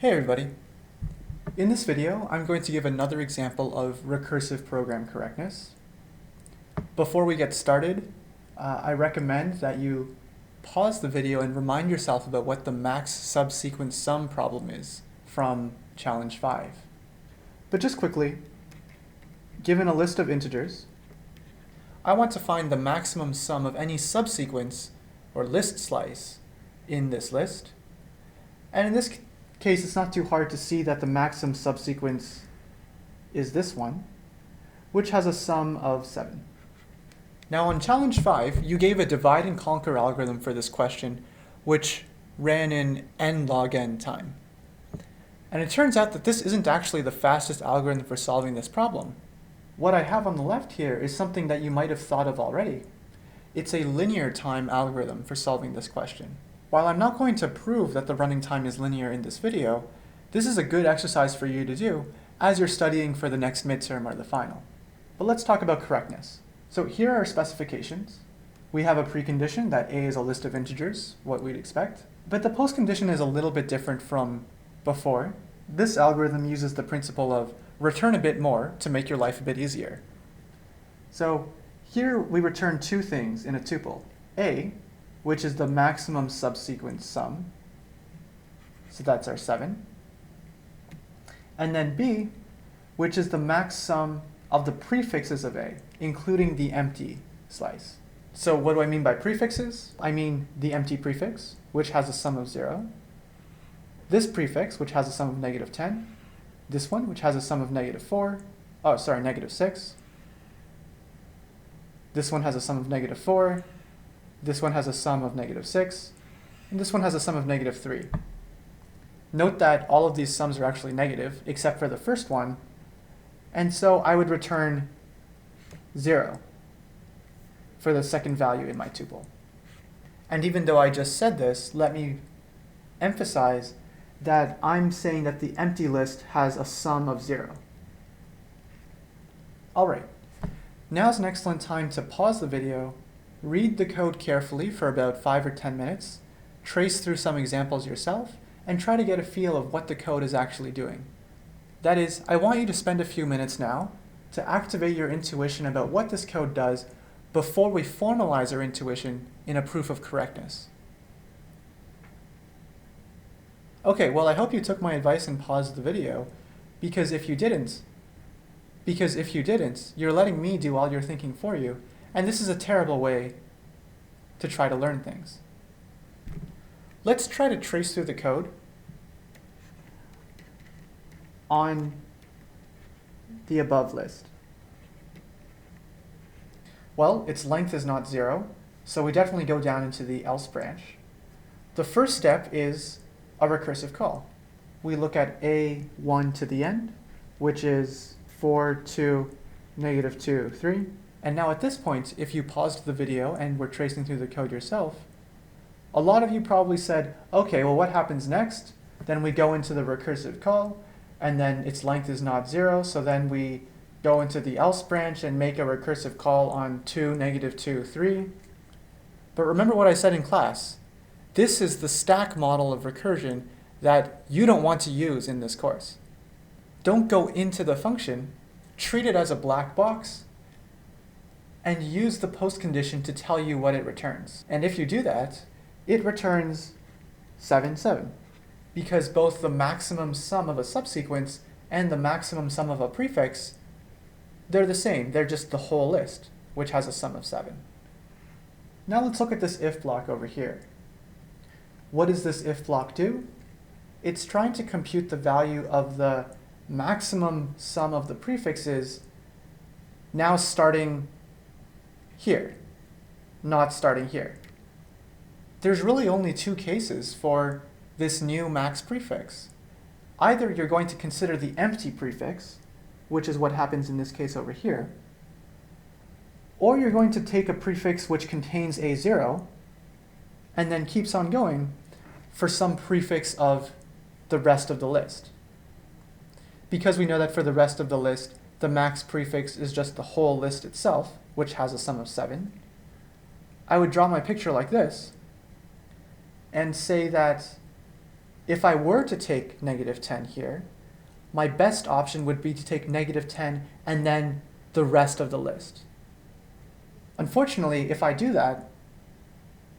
Hey everybody. In this video, I'm going to give another example of recursive program correctness. Before we get started, I recommend that you pause the video and remind yourself about what the max subsequence sum problem is from challenge 5. But just quickly, given a list of integers, I want to find the maximum sum of any subsequence or list slice in this list. And in this case, it's not too hard to see that the maximum subsequence is this one, which has a sum of 7. Now on challenge 5, you gave a divide and conquer algorithm for this question, which ran in n log n time. And it turns out that this isn't actually the fastest algorithm for solving this problem. What I have on the left here is something that you might have thought of already. It's a linear time algorithm for solving this question. While I'm not going to prove that the running time is linear in this video, this is a good exercise for you to do as you're studying for the next midterm or the final. But let's talk about correctness. So here are our specifications. We have a precondition that A is a list of integers, what we'd expect. But the postcondition is a little bit different from before. This algorithm uses the principle of return a bit more to make your life a bit easier. So here we return two things in a tuple. A, which is the maximum subsequence sum. So that's our 7. And then B, which is the max sum of the prefixes of A, including the empty slice. So what do I mean by prefixes? I mean the empty prefix, which has a sum of 0. This prefix, which has a sum of -10. This one, which has a sum of -6. This one has a sum of -4. This one has a sum of -6, and this one has a sum of -3. Note that all of these sums are actually negative, except for the first one, and so I would return 0 for the second value in my tuple. And even though I just said this, let me emphasize that I'm saying that the empty list has a sum of 0. All right, now's an excellent time to pause the video, read the code carefully for about 5 or 10 minutes, trace through some examples yourself, and try to get a feel of what the code is actually doing. That is, I want you to spend a few minutes now to activate your intuition about what this code does before we formalize our intuition in a proof of correctness. Okay, well, I hope you took my advice and paused the video, because if you didn't, you're letting me do all your thinking for you, and this is a terrible way to try to learn things. Let's try to trace through the code on the above list. Well, its length is not 0, so we definitely go down into the else branch. The first step is a recursive call. We look at A1 to the end, which is 4, 2, -2, 3. And now at this point, if you paused the video and were tracing through the code yourself, a lot of you probably said, okay, well, what happens next? Then we go into the recursive call, and then its length is not 0, so then we go into the else branch and make a recursive call on 2, -2, 3. But remember what I said in class. This is the stack model of recursion that you don't want to use in this course. Don't go into the function, treat it as a black box, and use the postcondition to tell you what it returns. And if you do that, it returns 7, 7, because both the maximum sum of a subsequence and the maximum sum of a prefix, they're the same. They're just the whole list, which has a sum of 7. Now let's look at this if block over here. What does this if block do? It's trying to compute the value of the maximum sum of the prefixes now starting here, not starting here. There's really only two cases for this new max prefix. Either you're going to consider the empty prefix, which is what happens in this case over here, or you're going to take a prefix which contains a 0 and then keeps on going for some prefix of the rest of the list. Because we know that for the rest of the list, the max prefix is just the whole list itself, which has a sum of 7, I would draw my picture like this and say that If I were to take negative 10 here, my best option would be to take negative 10 and then the rest of the list. Unfortunately, if I do that,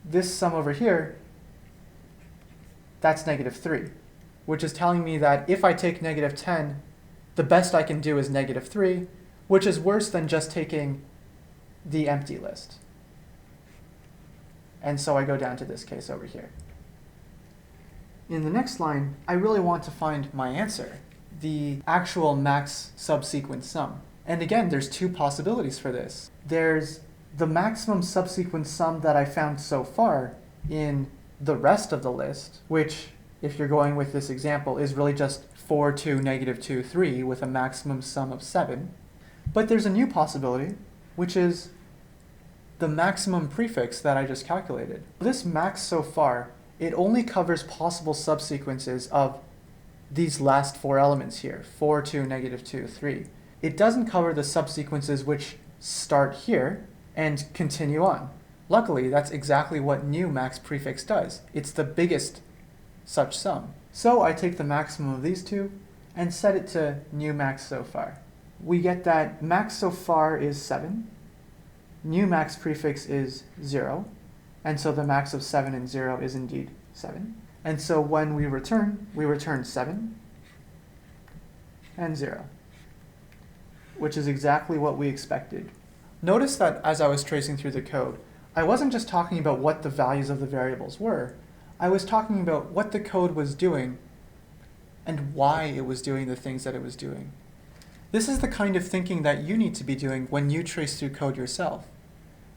this sum over here, that's negative 3, which is telling me that if I take negative 10, the best I can do is negative 3, which is worse than just taking the empty list. And so I go down to this case over here. In the next line, I really want to find my answer, the actual max subsequence sum. And again, there's two possibilities for this. There's the maximum subsequence sum that I found so far in the rest of the list, which, if you're going with this example, is really just 4, 2, negative 2, 3 with a maximum sum of 7. But there's a new possibility, which is the maximum prefix that I just calculated. This max so far, it only covers possible subsequences of these last 4 elements here, 4, 2, negative 2, 3. It doesn't cover the subsequences which start here and continue on. Luckily, that's exactly what new max prefix does. It's the biggest such sum. So I take the maximum of these two and set it to new max so far. We get that max so far is 7. New max prefix is 0. And so the max of 7 and 0 is indeed 7. And so when we return 7 and 0, which is exactly what we expected. Notice that as I was tracing through the code, I wasn't just talking about what the values of the variables were. I was talking about what the code was doing and why it was doing the things that it was doing. This is the kind of thinking that you need to be doing when you trace through code yourself,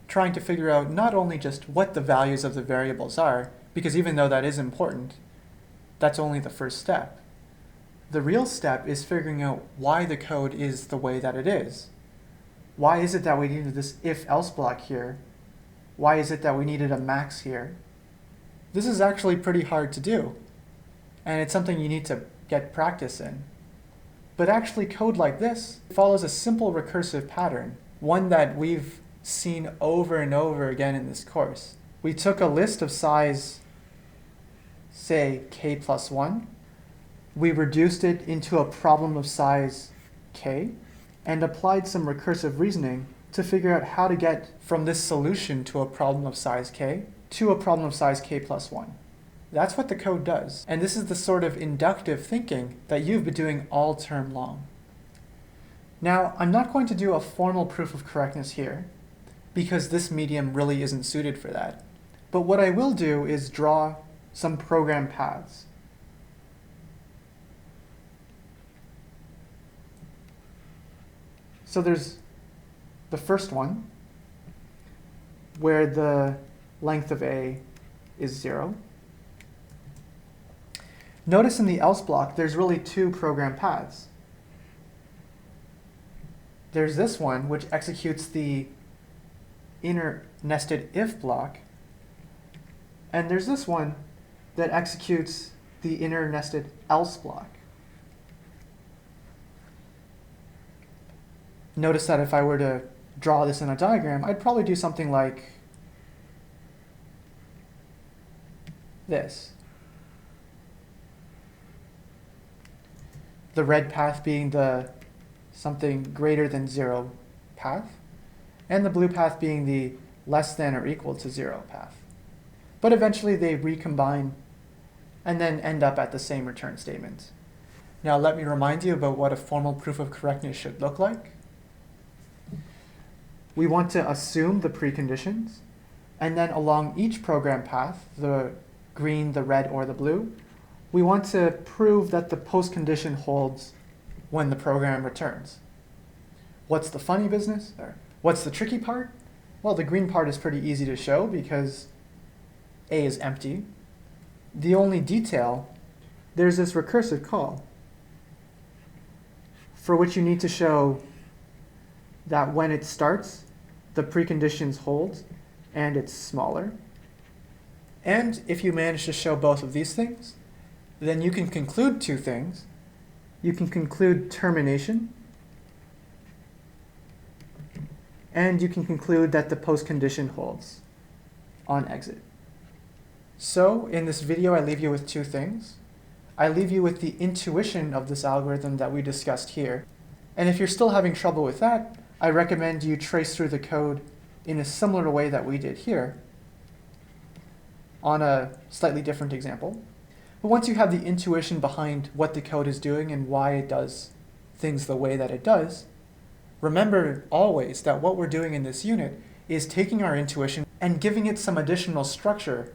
trying to figure out not only just what the values of the variables are, because even though that is important, that's only the first step. The real step is figuring out why the code is the way that it is. Why is it that we needed this if-else block here? Why is it that we needed a max here? This is actually pretty hard to do, and it's something you need to get practice in. But actually, code like this follows a simple recursive pattern, one that we've seen over and over again in this course. We took a list of size, say, k plus 1. We reduced it into a problem of size k, and applied some recursive reasoning to figure out how to get from this solution to a problem of size k to a problem of size k plus 1. That's what the code does. And this is the sort of inductive thinking that you've been doing all term long. Now, I'm not going to do a formal proof of correctness here, because this medium really isn't suited for that. But what I will do is draw some program paths. So there's the first one, where the length of A is 0. Notice in the else block, there's really two program paths. There's this one, which executes the inner nested if block, and there's this one that executes the inner nested else block. Notice that if I were to draw this in a diagram, I'd probably do something like this. The red path being the something greater than 0 path, and the blue path being the less than or equal to 0 path. But eventually they recombine and then end up at the same return statement. Now let me remind you about what a formal proof of correctness should look like. We want to assume the preconditions, and then along each program path, the green, the red, or the blue, we want to prove that the postcondition holds when the program returns. What's the funny business? Or what's the tricky part? Well, the green part is pretty easy to show because A is empty. The only detail, there's this recursive call for which you need to show that when it starts, the preconditions hold and it's smaller. And if you manage to show both of these things, then you can conclude two things. You can conclude termination, and you can conclude that the postcondition holds on exit. So in this video, I leave you with two things. I leave you with the intuition of this algorithm that we discussed here. And if you're still having trouble with that, I recommend you trace through the code in a similar way that we did here on a slightly different example. But once you have the intuition behind what the code is doing and why it does things the way that it does, remember always that what we're doing in this unit is taking our intuition and giving it some additional structure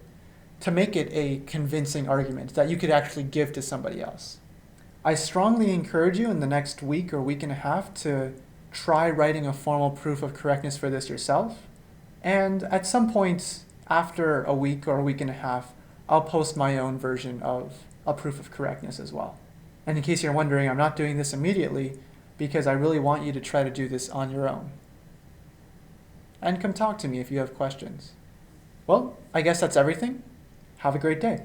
to make it a convincing argument that you could actually give to somebody else. I strongly encourage you in the next week or week and a half to try writing a formal proof of correctness for this yourself. And at some point after a week or a week and a half, I'll post my own version of a proof of correctness as well. And in case you're wondering, I'm not doing this immediately because I really want you to try to do this on your own. And come talk to me if you have questions. Well, I guess that's everything. Have a great day.